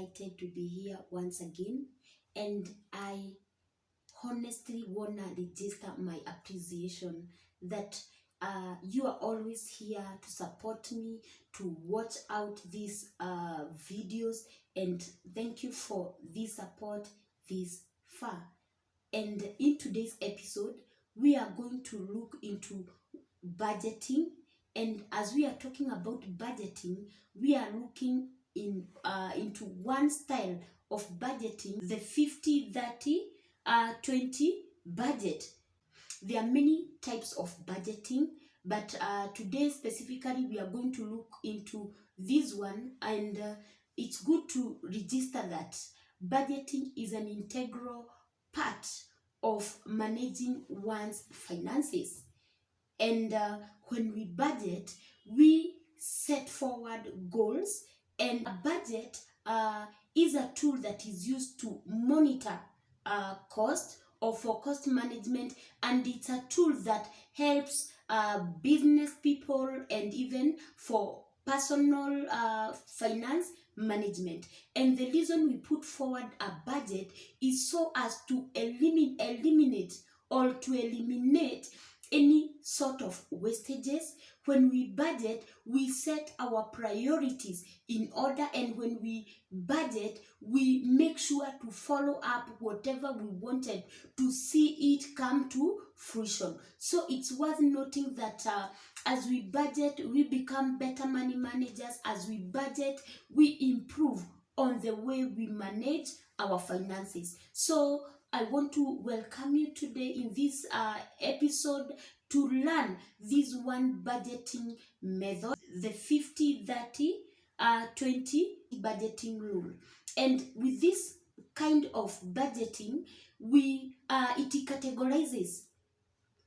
excited to be here once again, and I honestly wanna register my appreciation that you are always here to support me, to watch out these videos, and thank you for this support this far. And in today's episode, we are going to look into budgeting. And as we are talking about budgeting, we are looking into one style of budgeting, the 50-30-20 budget. There are many types of budgeting, but today specifically we are going to look into this one, and it's good to register that budgeting is an integral part of managing one's finances. And when we budget, we set forward goals, and a budget is a tool that is used to monitor cost or for cost management, and it's a tool that helps business people and even for personal finance management. And the reason we put forward a budget is so as to eliminate any sort of wastages. When we budget, we set our priorities in order, and when we budget, we make sure to follow up whatever we wanted to see it come to fruition. So it's worth noting that as we budget, we become better money managers. As we budget, we improve on the way we manage our finances. So I want to welcome you today in this episode to learn this one budgeting method, the 50-30-20 budgeting rule. And with this kind of budgeting, it categorizes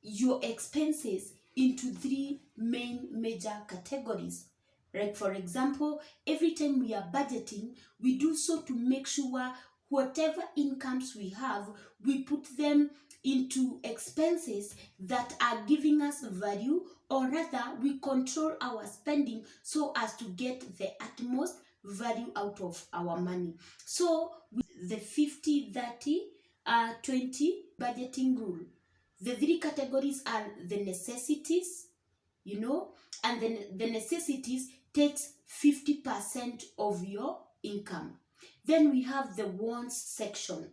your expenses into three main major categories. Like for example, every time we are budgeting, we do so to make sure whatever incomes we have, we put them into expenses that are giving us value, or rather we control our spending so as to get the utmost value out of our money. So with the 50-30-20 budgeting rule, the three categories are the necessities, and then the necessities takes 50% of your income. Then we have the wants section.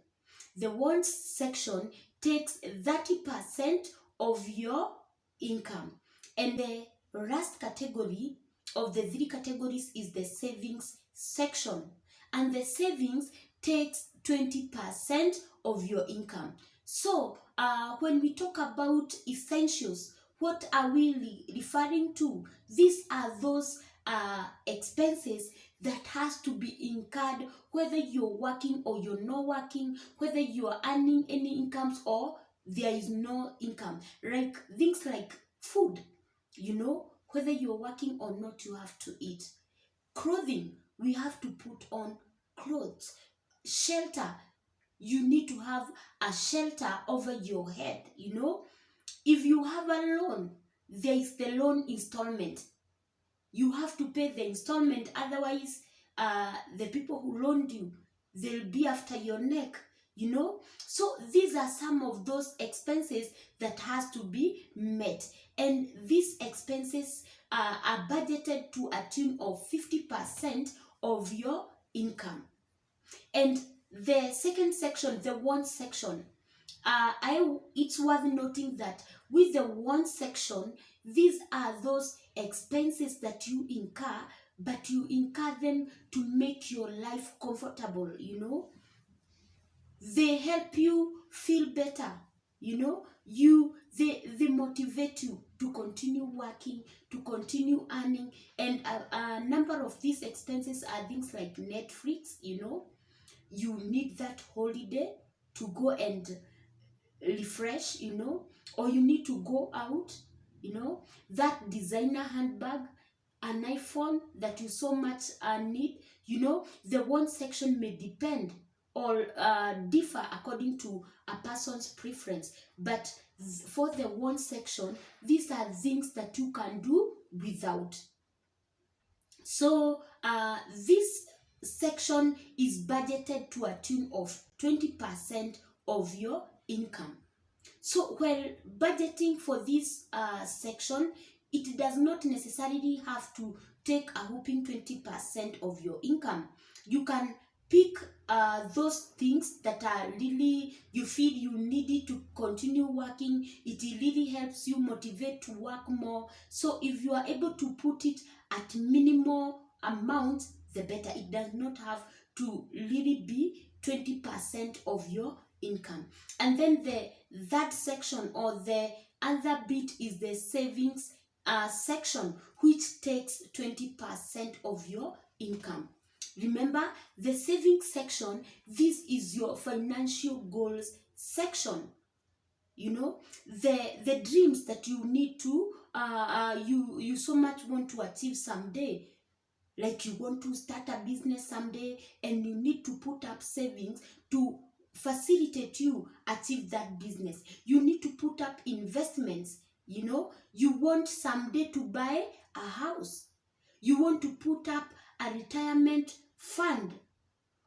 The wants section takes 30% of your income. And the last category of the three categories is the savings section. And the savings takes 20% of your income. So when we talk about essentials, what are we referring to? These are those expenses that has to be incurred whether you're working or you're not working, whether you are earning any incomes or there is no income. Like things like food, whether you're working or not, you have to eat. Clothing, we have to put on clothes. Shelter, you need to have a shelter over your head, If you have a loan, there is the loan installment. You have to pay the installment, otherwise the people who loaned you, they'll be after your neck, So these are some of those expenses that has to be met, and these expenses are budgeted to a tune of 50% of your income. And the second section, the wants section, it's worth noting that with the wants section, these are those expenses that you incur, but you incur them to make your life comfortable, They help you feel better, they motivate you to continue working, to continue earning. And a number of these expenses are things like Netflix, you need that holiday to go and refresh, or you need to go out, that designer handbag, an iPhone that you so much need, the want section may depend or differ according to a person's preference. But for the want section, these are things that you can do without. So this section is budgeted to a tune of 20% of your income. So while budgeting for this section, it does not necessarily have to take a whopping 20% of your income. You can pick those things that are really, you feel you needed to continue working. It really helps you motivate to work more. So if you are able to put it at minimal amount, the better. It does not have to really be 20% of your income. And then the that section or the other bit is the savings section, which takes 20% of your income. Remember, the savings section, this is your financial goals section. You know, the dreams that you need to you so much want to achieve someday. Like you want to start a business someday and you need to put up savings to facilitate you achieve that business. You need to put up investments. You know, you want someday to buy a house. You want to put up a retirement fund,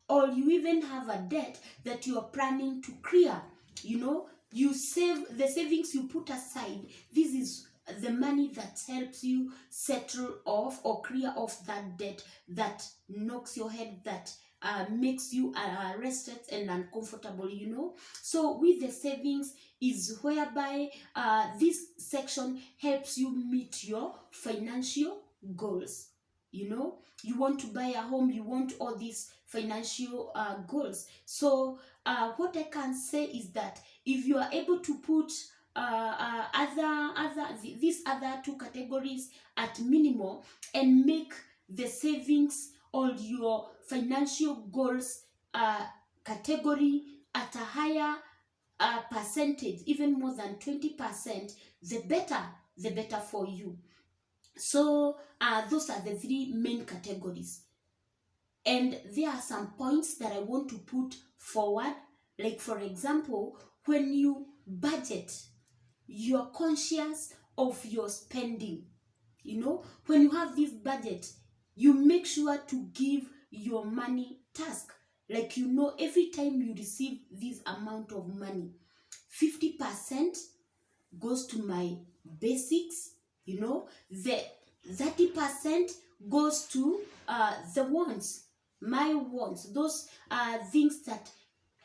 or you even have a debt that you are planning to clear. You know, you save the savings you put aside. This is the money that helps you settle off or clear off that debt that knocks your head, that makes you rested and uncomfortable, you know. So with the savings is whereby this section helps you meet your financial goals. You know, you want to buy a home, you want all these financial goals. So what I can say is that if you are able to put these other two categories at minimal and make the savings or your financial goals category at a higher percentage, even more than 20%, the better for you. So those are the three main categories. And there are some points that I want to put forward. Like for example, when you budget, you're conscious of your spending. You know, when you have this budget, you make sure to give your money task. Like, you know, every time you receive this amount of money, 50% goes to my basics. You know, the 30% goes to the wants, my wants, those things that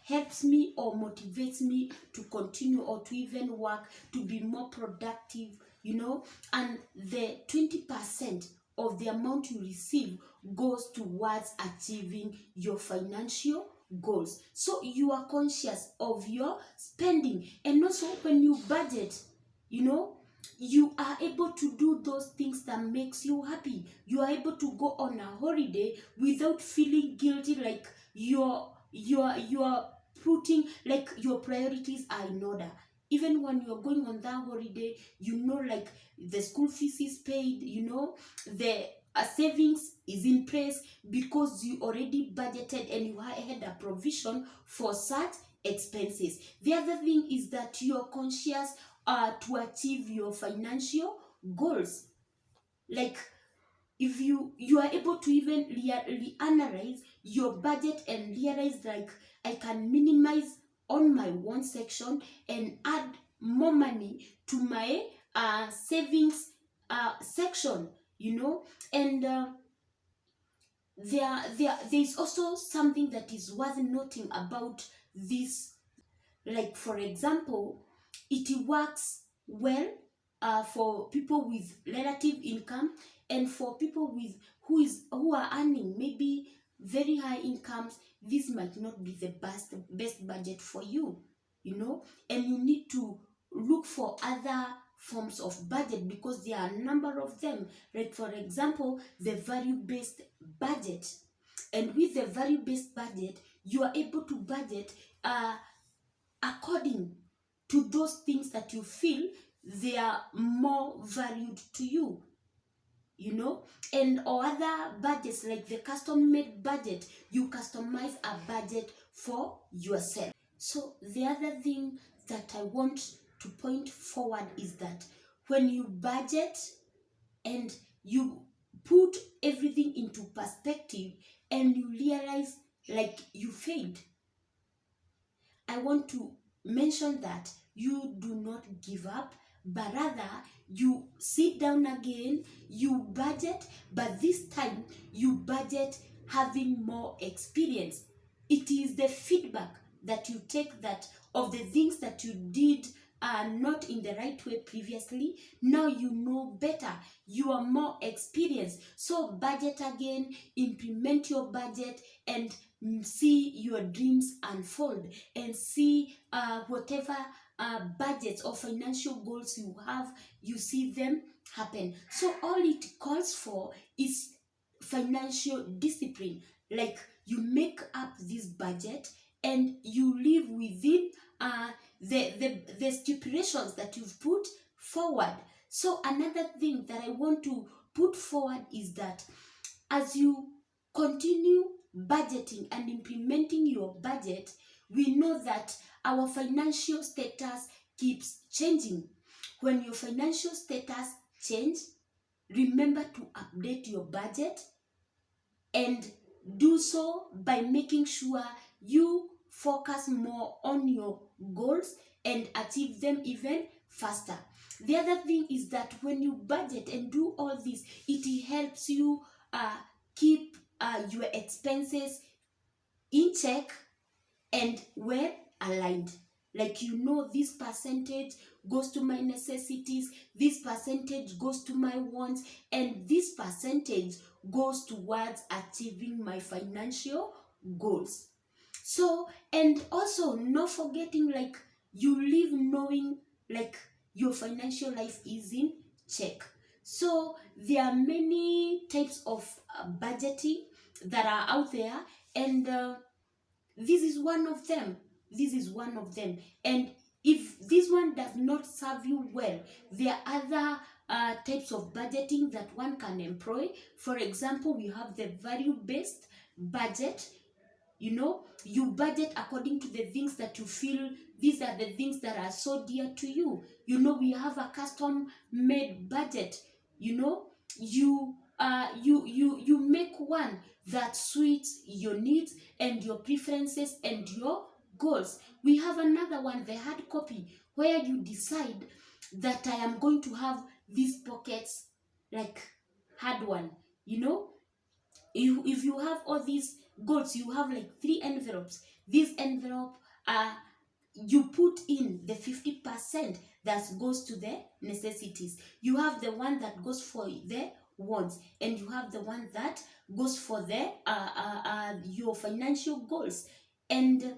helps me or motivates me to continue or to even work, to be more productive, you know. And the 20% of the amount you receive goes towards achieving your financial goals. So you are conscious of your spending. And also when you budget, you know, you are able to do those things that makes you happy. You are able to go on a holiday without feeling guilty, like you're putting, like your priorities are in order. Even when you're going on that holiday, you know, like the school fees is paid, you know, the savings is in place because you already budgeted and you had a provision for such expenses. The other thing is that you're conscious to achieve your financial goals. Like, if you are able to even reanalyze your budget and realize, like, I can minimize on my one section and add more money to my savings section, you know. And there's also something that is worth noting about this. Like, for example, it works well for people with relative income, and for people with who are earning maybe very high incomes. This might not be the best budget for you, you know. And you need to look for other forms of budget, because there are a number of them. Like, for example, the value-based budget. And with the value-based budget, you are able to budget according to those things that you feel they are more valued to you, you know. And or other budgets, like the custom-made budget, you customize a budget for yourself. So the other thing that I want to point forward is that when you budget and you put everything into perspective, and you realize like you failed, I want to mention that you do not give up, but rather you sit down again, you budget, but this time you budget having more experience. It is the feedback that you take that of the things that you did not in the right way previously. Now you know better, you are more experienced. So budget again, implement your budget, and see your dreams unfold, and see whatever budgets or financial goals you have, you see them happen. So all it calls for is financial discipline. Like you make up this budget and you live within the stipulations that you've put forward. So another thing that I want to put forward is that as you continue budgeting and implementing your budget, we know that our financial status keeps changing. When your financial status change, remember to update your budget, and do so by making sure you focus more on your goals and achieve them even faster. The other thing is that when you budget and do all this, it helps you keep your expenses in check and well aligned. Like you know, this percentage goes to my necessities, this percentage goes to my wants, and this percentage goes towards achieving my financial goals. So, and also not forgetting, like you live knowing like your financial life is in check. So there are many types of budgeting that are out there, and this is one of them. This is one of them. And if this one does not serve you well, there are other types of budgeting that one can employ. For example, we have the value-based budget. You know, you budget according to the things that you feel, these are the things that are so dear to you. You know, we have a custom-made budget. You know, you make one that suits your needs and your preferences and your goals. We have another one, the hard copy, where you decide that I am going to have these pockets, like hard one. You know, if you have all these goals, you have like 3 envelopes. This envelope, you put in the 50% that goes to the necessities. You have the one that goes for the wants, and you have the one that goes for the your financial goals. And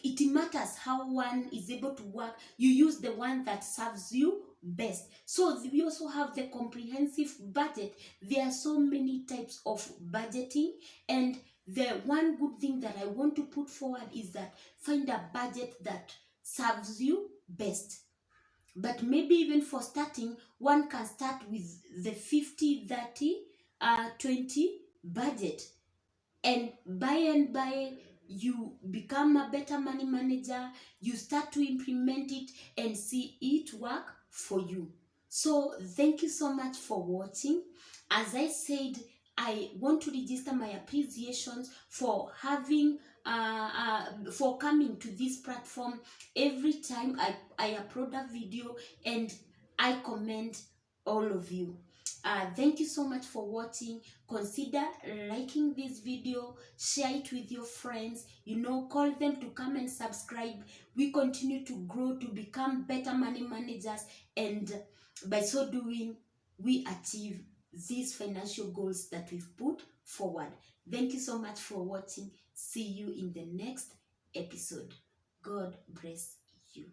it matters how one is able to work. You use the one that serves you best. So we also have the comprehensive budget. There are so many types of budgeting, and the one good thing that I want to put forward is that find a budget that serves you best. But maybe even for starting, one can start with the 50-30-20 budget, and by you become a better money manager, you start to implement it and see it work for you. So thank you so much for watching. As I said, I want to register my appreciations for having for coming to this platform every time I upload a video, and I commend all of you. Thank you so much for watching. Consider liking this video, share it with your friends, you know, call them to come and subscribe. We continue to grow to become better money managers, and by so doing, we achieve these financial goals that we've put forward. Thank you so much for watching. See you in the next episode. God bless you.